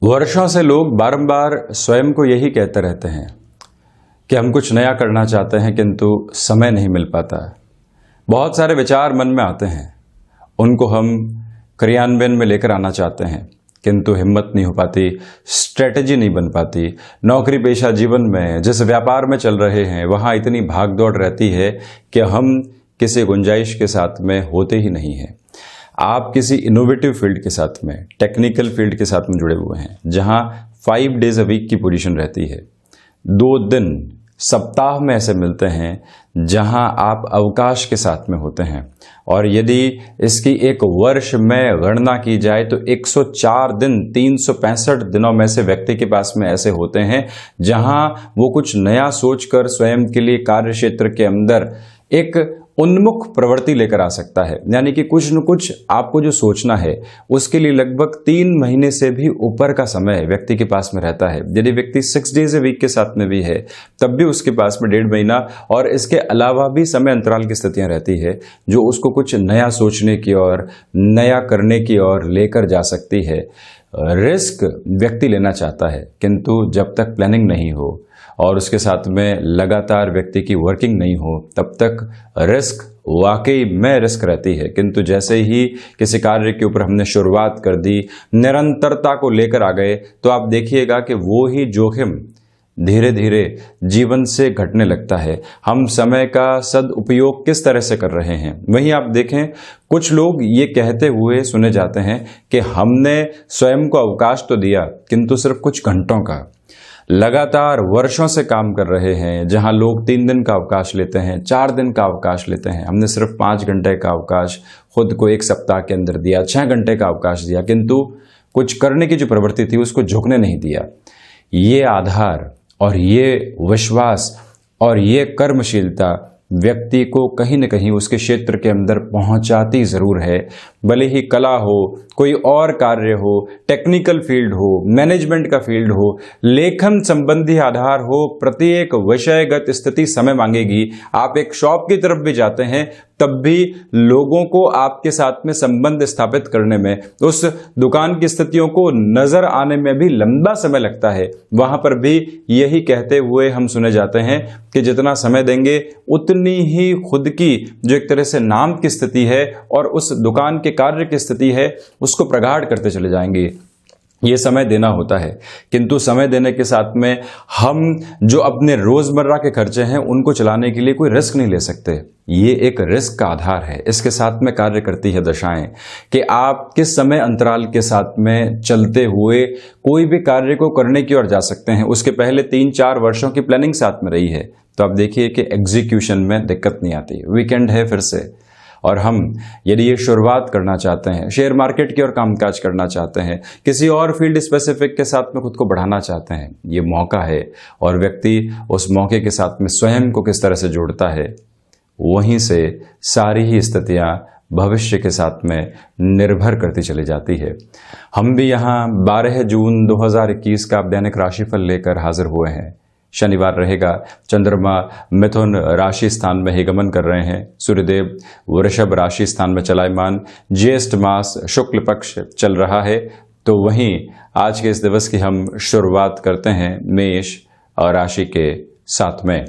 वर्षों से लोग बारंबार स्वयं को यही कहते रहते हैं कि हम कुछ नया करना चाहते हैं, किंतु समय नहीं मिल पाता। बहुत सारे विचार मन में आते हैं, उनको हम क्रियान्वयन में लेकर आना चाहते हैं, किंतु हिम्मत नहीं हो पाती, स्ट्रेटजी नहीं बन पाती। नौकरी पेशा जीवन में जिस व्यापार में चल रहे हैं वहाँ इतनी भागदौड़ रहती है कि हम किसी गुंजाइश के साथ में होते ही नहीं हैं। आप किसी इनोवेटिव फील्ड के साथ में, टेक्निकल फील्ड के साथ में जुड़े हुए हैं, जहां 5 डेज अ वीक की पोजीशन रहती है, 2 दिन सप्ताह में ऐसे मिलते हैं जहां आप अवकाश के साथ में होते हैं। और यदि इसकी एक वर्ष में गणना की जाए तो 104 दिन 365 दिनों में से व्यक्ति के पास में ऐसे होते हैं जहां वो कुछ नया सोचकर स्वयं के लिए कार्य क्षेत्र के अंदर एक उन्मुख प्रवृत्ति लेकर आ सकता है। यानी कि कुछ न कुछ आपको जो सोचना है उसके लिए लगभग 3 महीने से भी ऊपर का समय व्यक्ति के पास में रहता है। यदि व्यक्ति 6 डेज ए वीक के साथ में भी है तब भी उसके पास में 1.5 महीना और इसके अलावा भी समय अंतराल की स्थितियां रहती है जो उसको कुछ नया सोचने की और नया करने की ओर लेकर जा सकती है। रिस्क व्यक्ति लेना चाहता है, किंतु जब तक प्लानिंग नहीं हो और उसके साथ में लगातार व्यक्ति की वर्किंग नहीं हो तब तक रिस्क वाकई में रिस्क रहती है। किंतु जैसे ही किसी कार्य के ऊपर हमने शुरुआत कर दी, निरंतरता को लेकर आ गए, तो आप देखिएगा कि वो ही जोखिम धीरे धीरे जीवन से घटने लगता है। हम समय का सदुपयोग किस तरह से कर रहे हैं। वहीं आप देखें, कुछ लोग ये कहते हुए सुने जाते हैं कि हमने स्वयं को अवकाश तो दिया, किंतु सिर्फ कुछ घंटों का। लगातार वर्षों से काम कर रहे हैं, जहां लोग 3 दिन का अवकाश लेते हैं, 4 दिन का अवकाश लेते हैं। हमने सिर्फ 5 घंटे का अवकाश खुद को एक सप्ताह के अंदर दिया, 6 घंटे का अवकाश दिया, किंतु कुछ करने की जो प्रवृत्ति थी उसको झुकने नहीं दिया। ये आधार और ये विश्वास और ये कर्मशीलता व्यक्ति को कहीं न कहीं उसके क्षेत्र के अंदर पहुंचाती जरूर है। भले ही कला हो, कोई और कार्य हो, टेक्निकल फील्ड हो, मैनेजमेंट का फील्ड हो, लेखन संबंधी आधार हो, प्रत्येक विषयगत स्थिति समय मांगेगी। आप एक शॉप की तरफ भी जाते हैं तब भी लोगों को आपके साथ में संबंध स्थापित करने में, उस दुकान की स्थितियों को नजर आने में भी लंबा समय लगता है। वहां पर भी यही कहते हुए हम सुने जाते हैं कि जितना समय देंगे उतनी ही खुद की जो एक तरह से नाम की स्थिति है और उस दुकान के कार्य की स्थिति है उसको प्रगाढ़ करते चले जाएंगे। ये समय देना होता है, किंतु समय देने के साथ में हम जो अपने रोजमर्रा के खर्चे हैं उनको चलाने के लिए कोई रिस्क नहीं ले सकते। ये एक रिस्क का आधार है। इसके साथ में कार्य करती है दशाएं कि आप किस समय अंतराल के साथ में चलते हुए कोई भी कार्य को करने की ओर जा सकते हैं। उसके पहले 3-4 वर्षों की प्लानिंग साथ में रही है, तो आप देखिए कि एग्जीक्यूशन में दिक्कत नहीं आती। वीकेंड है फिर से, और हम यदि ये शुरुआत करना चाहते हैं, शेयर मार्केट की ओर कामकाज करना चाहते हैं, किसी और फील्ड स्पेसिफिक के साथ में खुद को बढ़ाना चाहते हैं, ये मौका है। और व्यक्ति उस मौके के साथ में स्वयं को किस तरह से जोड़ता है, वहीं से सारी ही स्थितियां भविष्य के साथ में निर्भर करती चली जाती है। हम भी यहाँ 12 जून 2021 का दैनिक राशिफल लेकर हाजिर हुए हैं। शनिवार रहेगा, चंद्रमा मिथुन राशि स्थान में ही गमन कर रहे हैं, सूर्यदेव वृषभ राशि स्थान में चलायमान, ज्येष्ठ मास शुक्ल पक्ष चल रहा है। तो वहीं आज के इस दिवस की हम शुरुआत करते हैं मेष राशि के साथ में।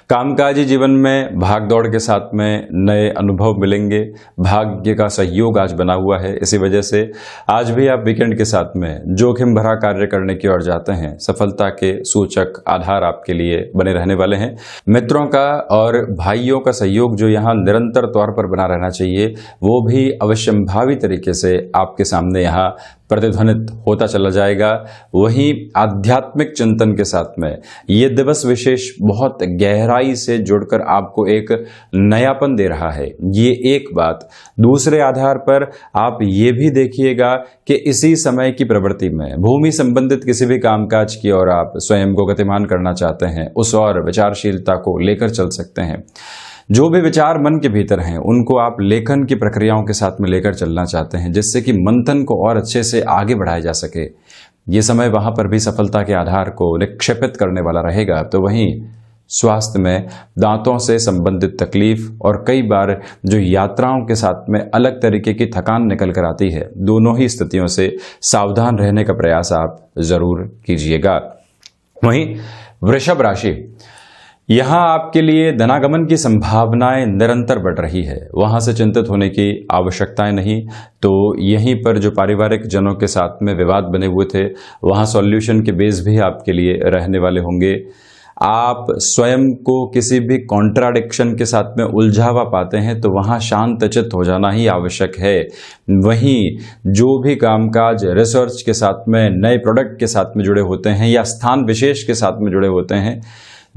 कामकाजी जीवन में भागदौड़ के साथ में नए अनुभव मिलेंगे। भाग्य का सहयोग आज बना हुआ है, इसी वजह से आज भी आप वीकेंड के साथ में जोखिम भरा कार्य करने की ओर जाते हैं। सफलता के सूचक आधार आपके लिए बने रहने वाले हैं। मित्रों का और भाइयों का सहयोग जो यहाँ निरंतर तौर पर बना रहना चाहिए, वो भी अवश्यंभावी तरीके से आपके सामने यहाँ प्रतिध्वनित होता चला जाएगा। वहीं आध्यात्मिक चिंतन के साथ में ये दिवस विशेष बहुत गहराई से जुड़कर आपको एक नयापन दे रहा है, ये एक बात। दूसरे आधार पर आप ये भी देखिएगा कि इसी समय की प्रवृत्ति में भूमि संबंधित किसी भी कामकाज की ओर आप स्वयं को गतिमान करना चाहते हैं, उस और विचारशीलता को लेकर चल सकते हैं। जो भी विचार मन के भीतर हैं उनको आप लेखन की प्रक्रियाओं के साथ में लेकर चलना चाहते हैं, जिससे कि मंथन को और अच्छे से आगे बढ़ाया जा सके। ये समय वहां पर भी सफलता के आधार को निक्षेपित करने वाला रहेगा। तो वहीं स्वास्थ्य में दांतों से संबंधित तकलीफ और कई बार जो यात्राओं के साथ में अलग तरीके की थकान निकल कर आती है, दोनों ही स्थितियों से सावधान रहने का प्रयास आप जरूर कीजिएगा। वहीं वृषभ राशि, यहां आपके लिए धनागमन की संभावनाएं निरंतर बढ़ रही है, वहां से चिंतित होने की आवश्यकताएं नहीं। तो यहीं पर जो पारिवारिक जनों के साथ में विवाद बने हुए थे, वहां सॉल्यूशन के बेस भी आपके लिए रहने वाले होंगे। आप स्वयं को किसी भी कॉन्ट्राडिक्शन के साथ में उलझा हुआ पाते हैं तो वहां शांतचित्त हो जाना ही आवश्यक है। वहीं जो भी कामकाज रिसर्च के साथ में, नए प्रोडक्ट के साथ में जुड़े होते हैं या स्थान विशेष के साथ में जुड़े होते हैं,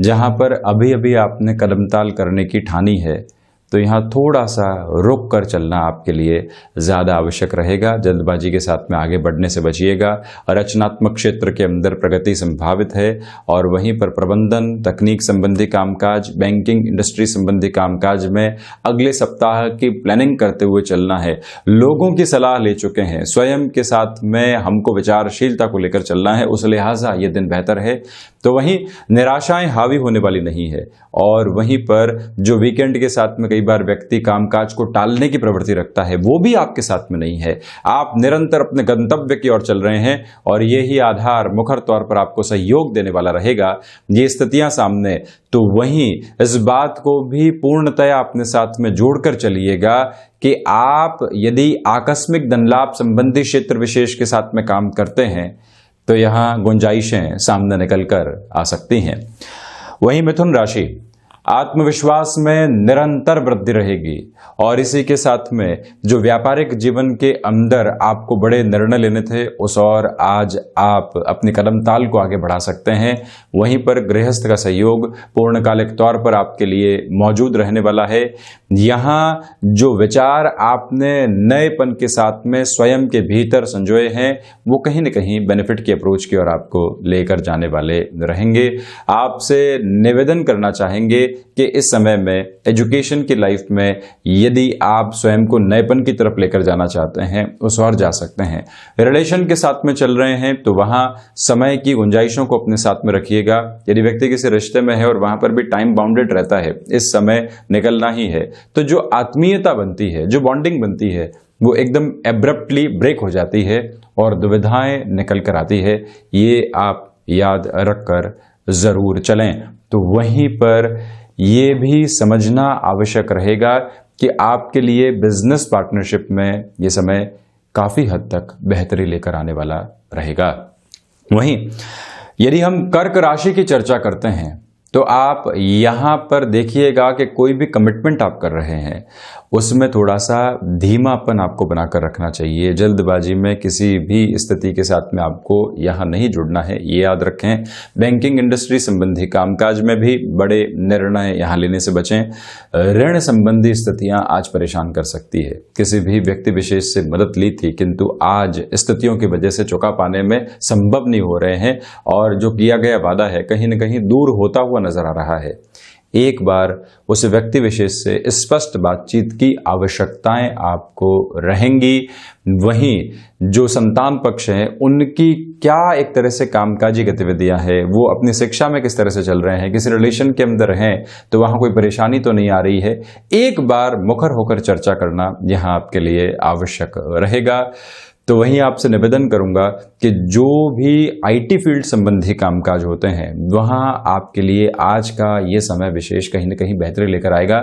जहां पर अभी अभी आपने कदमताल करने की ठानी है, तो यहाँ थोड़ा सा रुक कर चलना आपके लिए ज़्यादा आवश्यक रहेगा। जल्दबाजी के साथ में आगे बढ़ने से बचिएगा। रचनात्मक क्षेत्र के अंदर प्रगति संभावित है और वहीं पर प्रबंधन, तकनीक संबंधी कामकाज, बैंकिंग इंडस्ट्री संबंधी कामकाज में अगले सप्ताह की प्लानिंग करते हुए चलना है। लोगों की सलाह ले चुके हैं, स्वयं के साथ में हमको विचारशीलता को लेकर चलना है, उस लिहाजा ये दिन बेहतर है। तो वहीं निराशाएं हावी होने वाली नहीं है। और वहीं पर जो वीकेंड के साथ में कई बार व्यक्ति कामकाज को टालने की प्रवृत्ति रखता है, वो भी आपके साथ में नहीं है। आप निरंतर अपने गंतव्य की ओर चल रहे हैं और ये ही आधार मुखर तौर पर आपको सहयोग देने वाला रहेगा। ये स्थितियां सामने, तो वहीं इस बात को भी पूर्णतया अपने साथ में जोड़कर चलिएगा कि आप यदि आकस्मिक धन लाभ संबंधी क्षेत्र विशेष के साथ में काम करते हैं तो यहां गुंजाइशें सामने निकल कर आ सकती हैं। वहीं मिथुन राशि, आत्मविश्वास में निरंतर वृद्धि रहेगी और इसी के साथ में जो व्यापारिक जीवन के अंदर आपको बड़े निर्णय लेने थे, उस और आज आप अपने कदम ताल को आगे बढ़ा सकते हैं। वहीं पर गृहस्थ का सहयोग पूर्णकालिक तौर पर आपके लिए मौजूद रहने वाला है। यहाँ जो विचार आपने नएपन के साथ में स्वयं के भीतर संजोए हैं, वो कहीं न कहीं बेनिफिट की अप्रोच की ओर आपको लेकर जाने वाले रहेंगे। आपसे निवेदन करना चाहेंगे कि इस समय में एजुकेशन की लाइफ में यदि आप स्वयं को नएपन की तरफ लेकर जाना चाहते हैं, उस और जा सकते हैं। रिलेशन के साथ में चल रहे हैं तो वहां समय की गुंजाइशों को अपने साथ में रखिएगा। यदि व्यक्ति किसी रिश्ते में है और वहां पर भी टाइम बाउंडेड रहता है, इस समय निकलना ही है, तो जो आत्मीयता बनती है, जो बॉन्डिंग बनती है, वो एकदम एब्रप्टली ब्रेक हो जाती है और दुविधाएं निकल कर आती है। ये आप याद रखकर जरूर चलें। तो वहीं पर ये भी समझना आवश्यक रहेगा कि आपके लिए बिजनेस पार्टनरशिप में ये समय काफी हद तक बेहतरी लेकर आने वाला रहेगा। वहीं यदि हम कर्क राशि की चर्चा करते हैं तो आप यहां पर देखिएगा कि कोई भी कमिटमेंट आप कर रहे हैं उसमें थोड़ा सा धीमापन आपको बनाकर रखना चाहिए। जल्दबाजी में किसी भी स्थिति के साथ में आपको यहां नहीं जुड़ना है, ये याद रखें। बैंकिंग इंडस्ट्री संबंधी कामकाज में भी बड़े निर्णय यहां लेने से बचें। ऋण संबंधी स्थितियां आज परेशान कर सकती है। किसी भी व्यक्ति विशेष से मदद ली थी किंतु आज स्थितियों की वजह से चुका पाने में संभव नहीं हो रहे हैं और जो किया गया वादा है कहीं न कहीं दूर होता हुआ नजर आ रहा है। एक बार उस व्यक्ति विशेष से स्पष्ट बातचीत की आवश्यकताएं आपको रहेंगी। वहीं जो संतान पक्ष है उनकी क्या एक तरह से कामकाजी गतिविधियां हैं, वो अपनी शिक्षा में किस तरह से चल रहे हैं, किसी रिलेशन के अंदर हैं तो वहां कोई परेशानी तो नहीं आ रही है, एक बार मुखर होकर चर्चा करना यहां आपके लिए आवश्यक रहेगा। तो वहीं आपसे निवेदन करूंगा कि जो भी आईटी फील्ड संबंधी कामकाज होते हैं वहां आपके लिए आज का ये समय विशेष कहीं न कहीं बेहतरी लेकर आएगा।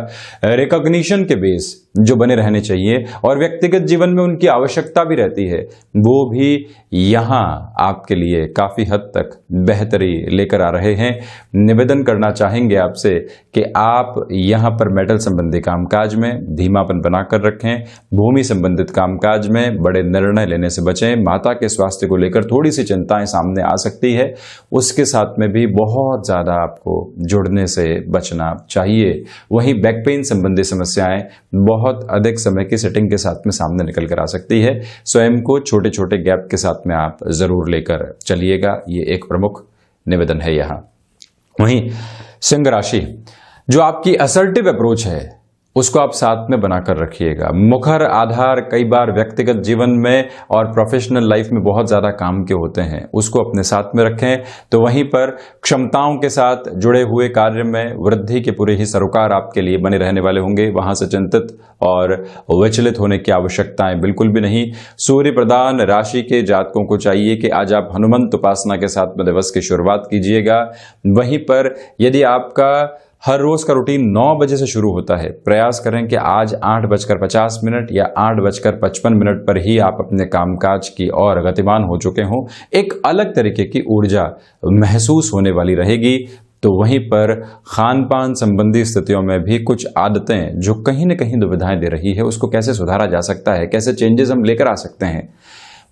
रिकॉग्निशन के बेस जो बने रहने चाहिए और व्यक्तिगत जीवन में उनकी आवश्यकता भी रहती है, वो भी यहाँ आपके लिए काफी हद तक बेहतरी लेकर आ रहे हैं। निवेदन करना चाहेंगे आपसे कि आप यहाँ पर मेटल संबंधी कामकाज में धीमापन बनाकर रखें। भूमि संबंधित कामकाज में बड़े निर्णय लेने से बचें। माता के स्वास्थ्य को लेकर थोड़ी सी चिंताएं सामने आ सकती है, उसके साथ में भी बहुत ज्यादा आपको जुड़ने से बचना चाहिए। वहीं बैक पेन संबंधी समस्याएं बहुत अधिक समय की सेटिंग के साथ में सामने निकल कर आ सकती है। स्वयं को छोटे छोटे गैप के साथ में आप जरूर लेकर चलिएगा, ये एक प्रमुख निवेदन है यहाँ। वहीं सिंह राशि, जो आपकी असर्टिव अप्रोच है उसको आप साथ में बनाकर रखिएगा। मुखर आधार कई बार व्यक्तिगत जीवन में और प्रोफेशनल लाइफ में बहुत ज़्यादा काम के होते हैं, उसको अपने साथ में रखें। तो वहीं पर क्षमताओं के साथ जुड़े हुए कार्य में वृद्धि के पूरे ही सरोकार आपके लिए बने रहने वाले होंगे। वहां से चिंतित और विचलित होने की आवश्यकताएं बिल्कुल भी नहीं। सूर्य प्रधान राशि के जातकों को चाहिए कि आज आप हनुमंत उपासना के साथ में दिवस की शुरुआत कीजिएगा। वहीं पर यदि आपका हर रोज का रूटीन 9 बजे से शुरू होता है, प्रयास करें कि आज 8:50 या 8:55 पर ही आप अपने कामकाज की ओर गतिमान हो चुके हों। एक अलग तरीके की ऊर्जा महसूस होने वाली रहेगी। तो वहीं पर खान पान संबंधी स्थितियों में भी कुछ आदतें जो कहीं न कहीं दुविधाएं दे रही है, उसको कैसे सुधारा जा सकता है, कैसे चेंजेस हम लेकर आ सकते हैं,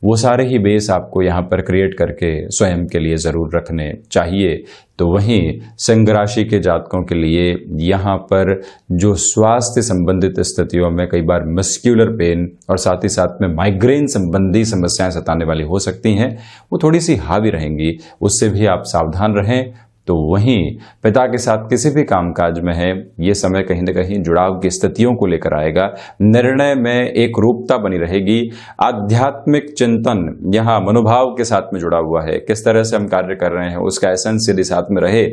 वो सारे ही बेस आपको यहाँ पर क्रिएट करके स्वयं के लिए ज़रूर रखने चाहिए। तो वहीं सिंह राशि के जातकों के लिए यहाँ पर जो स्वास्थ्य संबंधित स्थितियों में कई बार मस्क्यूलर पेन और साथ ही साथ में माइग्रेन संबंधी समस्याएं सताने वाली हो सकती हैं, वो थोड़ी सी हावी रहेंगी, उससे भी आप सावधान रहें। तो वहीं पिता के साथ किसी भी कामकाज में है, ये समय कहीं न कहीं जुड़ाव की स्थितियों को लेकर आएगा। निर्णय में एक रूपता बनी रहेगी। आध्यात्मिक चिंतन यहाँ मनोभाव के साथ में जुड़ा हुआ है। किस तरह से हम कार्य कर रहे हैं उसका एसेंस यदि साथ में रहे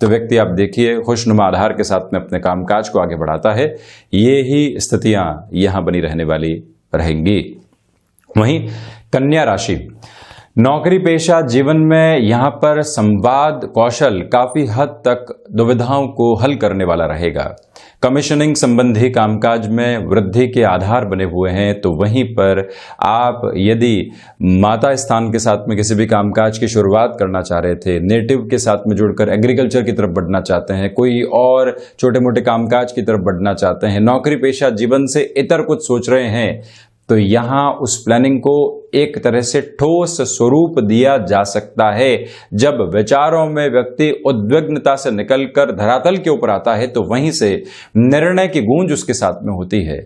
तो व्यक्ति आप देखिए खुशनुमा आधार के साथ में अपने कामकाज को आगे बढ़ाता है। ये ही स्थितियां यहाँ बनी रहने वाली रहेंगी। वहीं कन्या राशि, नौकरी पेशा जीवन में यहाँ पर संवाद कौशल काफी हद तक दुविधाओं को हल करने वाला रहेगा। कमीशनिंग संबंधी कामकाज में वृद्धि के आधार बने हुए हैं। तो वहीं पर आप यदि माता स्थान के साथ में किसी भी कामकाज की शुरुआत करना चाह रहे थे, नेटिव के साथ में जुड़कर एग्रीकल्चर की तरफ बढ़ना चाहते हैं, कोई और छोटे मोटे कामकाज की तरफ बढ़ना चाहते हैं, नौकरी पेशा जीवन से इतर कुछ सोच रहे हैं, तो यहाँ उस प्लानिंग को एक तरह से ठोस स्वरूप दिया जा सकता है। जब विचारों में व्यक्ति उद्विग्नता से निकलकर धरातल के ऊपर आता है तो वहीं से निर्णय की गूंज उसके साथ में होती है,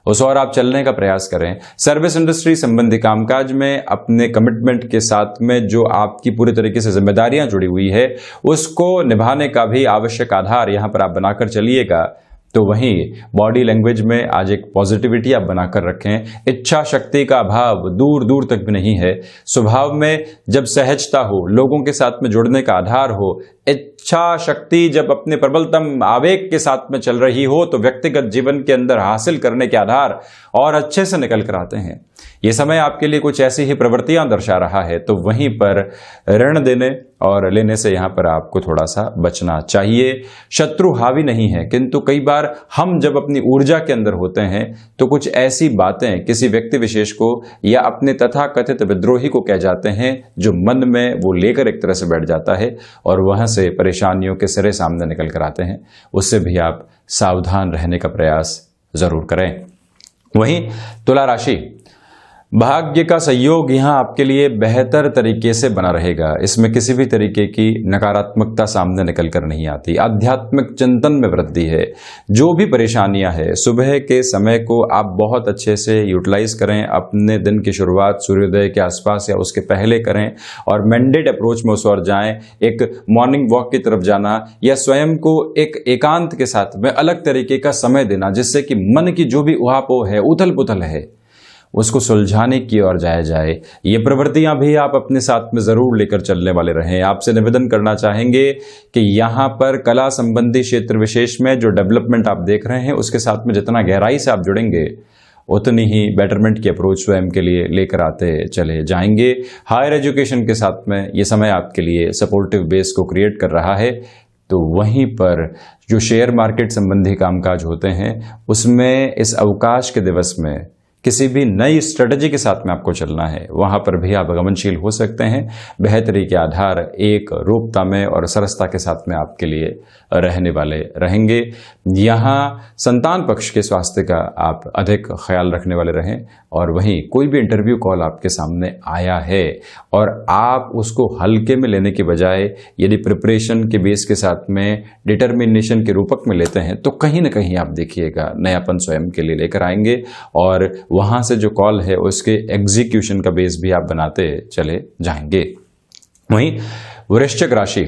उस और आप चलने का प्रयास करें। सर्विस इंडस्ट्री संबंधी कामकाज में अपने कमिटमेंट के साथ में जो आपकी पूरी तरीके से जिम्मेदारियां जुड़ी हुई है उसको निभाने का भी आवश्यक आधार यहां पर आप बनाकर चलिएगा। तो वहीं बॉडी लैंग्वेज में आज एक पॉजिटिविटी आप बनाकर रखें। इच्छा शक्ति का अभाव दूर दूर तक भी नहीं है। स्वभाव में जब सहजता हो, लोगों के साथ में जुड़ने का आधार हो, इच्छा शक्ति जब अपने प्रबलतम आवेग के साथ में चल रही हो, तो व्यक्तिगत जीवन के अंदर हासिल करने के आधार और अच्छे से निकल कर आते हैं। ये समय आपके लिए कुछ ऐसी ही प्रवृत्तियां दर्शा रहा है। तो वहीं पर ऋण देने और लेने से यहां पर आपको थोड़ा सा बचना चाहिए। शत्रु हावी नहीं है, किंतु कई बार हम जब अपनी ऊर्जा के अंदर होते हैं तो कुछ ऐसी बातें किसी व्यक्ति विशेष को या अपने तथाकथित विद्रोही को कह जाते हैं जो मन में वो लेकर एक तरह से बैठ जाता है और वहां से परेशानियों के सिरे सामने निकल कर आते हैं। उससे भी आप सावधान रहने का प्रयास जरूर करें। वहीं तुला राशि, भाग्य का सहयोग यहां आपके लिए बेहतर तरीके से बना रहेगा। इसमें किसी भी तरीके की नकारात्मकता सामने निकल कर नहीं आती। आध्यात्मिक चिंतन में वृद्धि है। जो भी परेशानियां हैं, सुबह के समय को आप बहुत अच्छे से यूटिलाइज करें। अपने दिन की शुरुआत सूर्योदय के आसपास या उसके पहले करें और मैंडेट अप्रोच में उस ओर जाएं। एक मॉर्निंग वॉक की तरफ जाना या स्वयं को एक एकांत के साथ में अलग तरीके का समय देना, जिससे कि मन की जो भी उहापोह है, उथल पुथल है, उसको सुलझाने की ओर जाया जाए। ये प्रवृत्तियां भी आप अपने साथ में जरूर लेकर चलने वाले रहें। आपसे निवेदन करना चाहेंगे कि यहाँ पर कला संबंधी क्षेत्र विशेष में जो डेवलपमेंट आप देख रहे हैं उसके साथ में जितना गहराई से आप जुड़ेंगे उतनी ही बेटरमेंट की अप्रोच स्वयं के लिए लेकर आते चले जाएंगे। हायर एजुकेशन के साथ में ये समय आपके लिए सपोर्टिव बेस को क्रिएट कर रहा है। तो वहीं पर जो शेयर मार्केट संबंधी कामकाज होते हैं उसमें इस अवकाश के दिवस में किसी भी नई स्ट्रेटजी के साथ में आपको चलना है, वहां पर भी आप गमनशील हो सकते हैं। बेहतरी के आधार एक रूपता में और सरसता के साथ में आपके लिए रहने वाले रहेंगे। यहाँ संतान पक्ष के स्वास्थ्य का आप अधिक ख्याल रखने वाले रहें। और वहीं कोई भी इंटरव्यू कॉल आपके सामने आया है और आप उसको हल्के में लेने के बजाय यदि प्रिपरेशन के बेस के साथ में डिटर्मिनेशन के रूपक में लेते हैं तो कहीं ना कहीं आप देखिएगा नयापन स्वयं के लिए लेकर आएंगे और वहां से जो कॉल है उसके एग्जीक्यूशन का बेस भी आप बनाते चले जाएंगे। वहीं वृश्चिक राशि,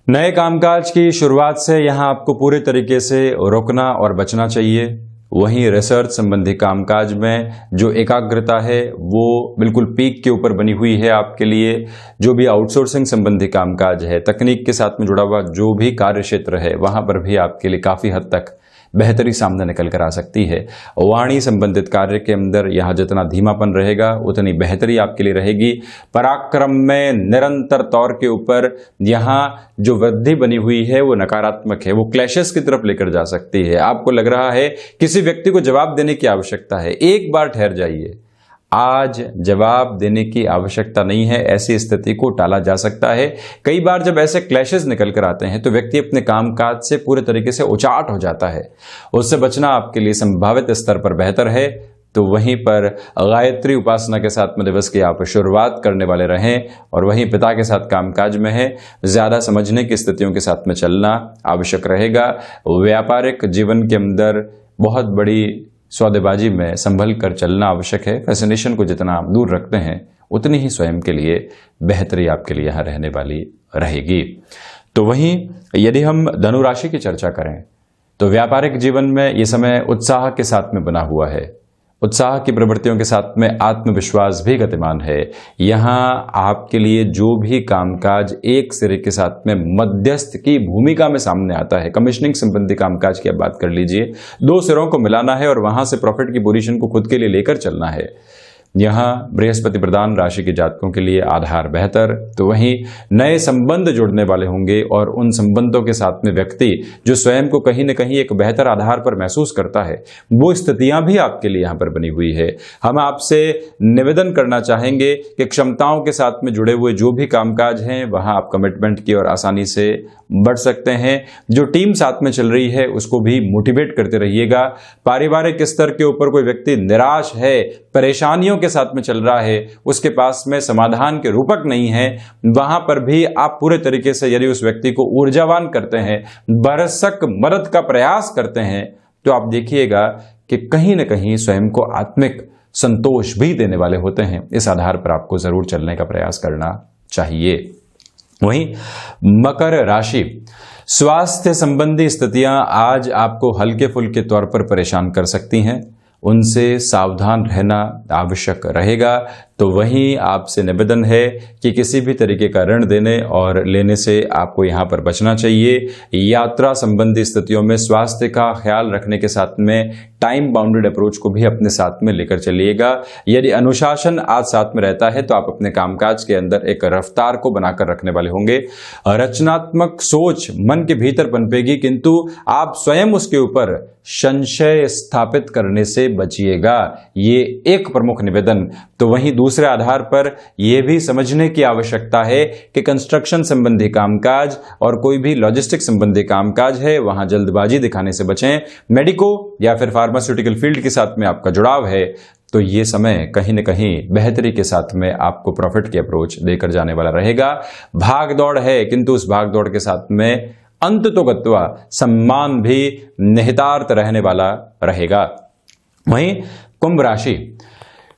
नए कामकाज की शुरुआत से यहां आपको पूरे तरीके से रुकना और बचना चाहिए। वहीं रिसर्च संबंधी कामकाज में जो एकाग्रता है वो बिल्कुल पीक के ऊपर बनी हुई है आपके लिए। जो भी आउटसोर्सिंग संबंधी कामकाज है, तकनीक के साथ में जुड़ा हुआ जो भी कार्य क्षेत्र है, वहां पर भी आपके लिए काफी हद तक बेहतरी सामने निकल कर आ सकती है। वाणी संबंधित कार्य के अंदर यहाँ जितना धीमापन रहेगा उतनी बेहतरी आपके लिए रहेगी। पराक्रम में निरंतर तौर के ऊपर यहाँ जो वृद्धि बनी हुई है वो नकारात्मक है, वो क्लैशेस की तरफ लेकर जा सकती है। आपको लग रहा है किसी व्यक्ति को जवाब देने की आवश्यकता है, एक बार ठहर जाइए। आज जवाब देने की आवश्यकता नहीं है, ऐसी स्थिति को टाला जा सकता है। कई बार जब ऐसे क्लैशेस निकल कर आते हैं तो व्यक्ति अपने कामकाज से पूरे तरीके से उचाट हो जाता है। उससे बचना आपके लिए संभावित स्तर पर बेहतर है। तो वहीं पर गायत्री उपासना के साथ में दिवस की आप शुरुआत करने वाले रहें। और वहीं पिता के साथ कामकाज में है, ज्यादा समझने की स्थितियों के साथ में चलना आवश्यक रहेगा। व्यापारिक जीवन के अंदर बहुत बड़ी सौदेबाजी में संभल कर चलना आवश्यक है। फैसिनेशन को जितना आप दूर रखते हैं उतनी ही स्वयं के लिए बेहतरी आपके लिए यहाँ रहने वाली रहेगी। तो वहीं यदि हम धनु राशि की चर्चा करें तो व्यापारिक जीवन में ये समय उत्साह के साथ में बना हुआ है। उत्साह की प्रवृत्तियों के साथ में आत्मविश्वास भी गतिमान है। यहाँ आपके लिए जो भी कामकाज एक सिरे के साथ में मध्यस्थ की भूमिका में सामने आता है, कमीशनिंग संबंधी कामकाज की आप बात कर लीजिए, दो सिरों को मिलाना है और वहां से प्रॉफिट की पोजीशन को खुद के लिए लेकर चलना है। यहाँ बृहस्पति प्रधान राशि के जातकों के लिए आधार बेहतर। तो वहीं नए संबंध जुड़ने वाले होंगे और उन संबंधों के साथ में व्यक्ति जो स्वयं को कहीं न कहीं एक बेहतर आधार पर महसूस करता है, वो स्थितियां भी आपके लिए यहाँ पर बनी हुई है। हम आपसे निवेदन करना चाहेंगे कि क्षमताओं के साथ में जुड़े हुए जो भी कामकाज हैं वहां आप कमिटमेंट की और आसानी से बढ़ सकते हैं। जो टीम साथ में चल रही है उसको भी मोटिवेट करते रहिएगा। पारिवारिक स्तर के ऊपर कोई व्यक्ति निराश है, परेशानियों के साथ में चल रहा है, उसके पास में समाधान के रूपक नहीं है, वहां पर भी आप पूरे तरीके से यदि उस व्यक्ति को ऊर्जावान करते हैं, भरसक मदद का प्रयास करते हैं, तो आप देखिएगा कि कहीं ना कहीं स्वयं को आत्मिक संतोष भी देने वाले होते हैं। इस आधार पर आपको जरूर चलने का प्रयास करना चाहिए। वहीं मकर राशि, स्वास्थ्य संबंधी स्थितियां आज आपको हल्के फुल्के तौर पर परेशान कर सकती हैं, उनसे सावधान रहना आवश्यक रहेगा। तो वहीं आपसे निवेदन है कि किसी भी तरीके का ऋण देने और लेने से आपको यहाँ पर बचना चाहिए। यात्रा संबंधी स्थितियों में स्वास्थ्य का ख्याल रखने के साथ में टाइम बाउंडेड अप्रोच को भी अपने साथ में लेकर चलिएगा। यदि अनुशासन आज साथ में रहता है तो आप अपने कामकाज के अंदर एक रफ्तार को बनाकर रखने वाले होंगे। रचनात्मक सोच मन के भीतर पनपेगी, किंतु आप स्वयं उसके ऊपर संशय स्थापित करने से बचिएगा, ये एक प्रमुख निवेदन। तो वहीं दूसरे आधार पर यह भी समझने की आवश्यकता है कि कंस्ट्रक्शन संबंधी कामकाज और कोई भी लॉजिस्टिक संबंधी कामकाज है वहां जल्दबाजी दिखाने से बचें। मेडिको या फिर फार्मास्यूटिकल फील्ड के साथ में आपका जुड़ाव है तो ये समय कहीं न कहीं बेहतरी के साथ में आपको प्रॉफिट की अप्रोच देकर जाने वाला रहेगा। भाग दौड़ है, किंतु उस भाग दौड़ के साथ में अंत तो गत्वा सम्मान भी निहितार्थ रहने वाला रहेगा। वहीं कुंभ राशि,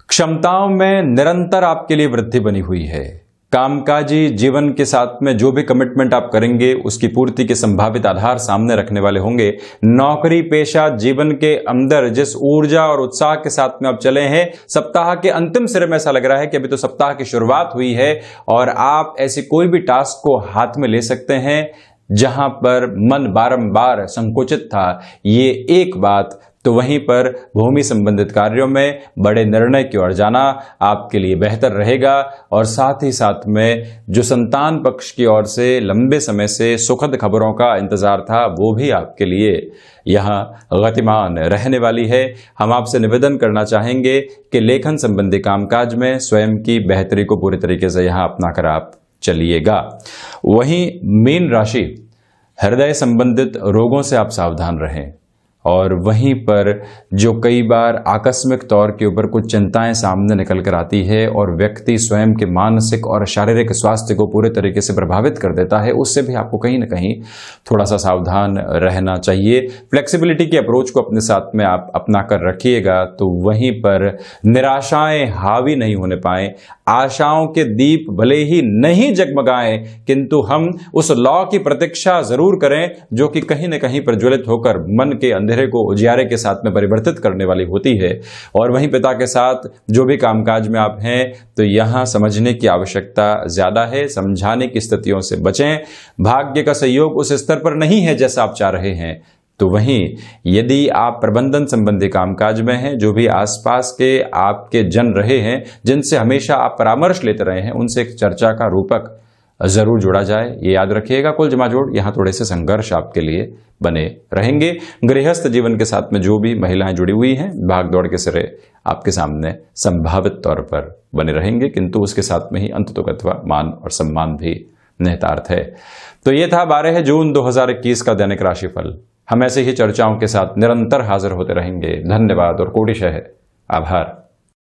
क्षमताओं में निरंतर आपके लिए वृद्धि बनी हुई है। कामकाजी जीवन के साथ में जो भी कमिटमेंट आप करेंगे उसकी पूर्ति के संभावित आधार सामने रखने वाले होंगे। नौकरी पेशा जीवन के अंदर जिस ऊर्जा और उत्साह के साथ में आप चले हैं, सप्ताह के अंतिम सिरे में ऐसा लग रहा है कि अभी तो सप्ताह की शुरुआत हुई है और आप ऐसी कोई भी टास्क को हाथ में ले सकते हैं जहां पर मन बारंबार संकुचित था। ये एक बात। तो वहीं पर भूमि संबंधित कार्यों में बड़े निर्णय की ओर जाना आपके लिए बेहतर रहेगा और साथ ही साथ में जो संतान पक्ष की ओर से लंबे समय से सुखद खबरों का इंतजार था वो भी आपके लिए यहाँ गतिमान रहने वाली है। हम आपसे निवेदन करना चाहेंगे कि लेखन संबंधी कामकाज में स्वयं की बेहतरी को पूरी तरीके से यहाँ अपनाकर आप चलिएगा। वहीं मीन राशि, हृदय संबंधित रोगों से आप सावधान रहें और वहीं पर जो कई बार आकस्मिक तौर के ऊपर कुछ चिंताएं सामने निकल कर आती है और व्यक्ति स्वयं के मानसिक और शारीरिक स्वास्थ्य को पूरे तरीके से प्रभावित कर देता है, उससे भी आपको कहीं ना कहीं थोड़ा सा सावधान रहना चाहिए। फ्लेक्सिबिलिटी की अप्रोच को अपने साथ में आप अपना कर रखिएगा तो वहीं पर निराशाएं हावी नहीं होने पाए। आशाओं के दीप भले ही नहीं जगमगाएं, किंतु हम उस लौ की प्रतीक्षा जरूर करें जो कि कहीं न कहीं प्रज्वलित होकर मन के अंधेरे को उजियारे के साथ में परिवर्तित करने वाली होती है। और वहीं पिता के साथ जो भी कामकाज में आप हैं तो यहां समझने की आवश्यकता ज्यादा है, समझाने की स्थितियों से बचें। भाग्य का सहयोग उस स्तर पर नहीं है जैसा आप चाह रहे हैं। तो वहीं यदि आप प्रबंधन संबंधी कामकाज में हैं, जो भी आसपास के आपके जन रहे हैं जिनसे हमेशा आप परामर्श लेते रहे हैं, उनसे एक चर्चा का रूपक जरूर जोड़ा जाए, ये याद रखिएगा। कुल जमाजोड़ यहाँ थोड़े से संघर्ष आपके लिए बने रहेंगे। गृहस्थ जीवन के साथ में जो भी महिलाएं जुड़ी हुई हैं, भाग दौड़ के सिरे आपके सामने संभावित तौर पर बने रहेंगे, किंतु उसके साथ में ही अंततोगत्वा मान और सम्मान भी निहितार्थ है। तो ये था 12 जून 2021 का दैनिक राशिफल। हम ऐसे ही चर्चाओं के साथ निरंतर हाजिर होते रहेंगे। धन्यवाद और कोटिशः आभार।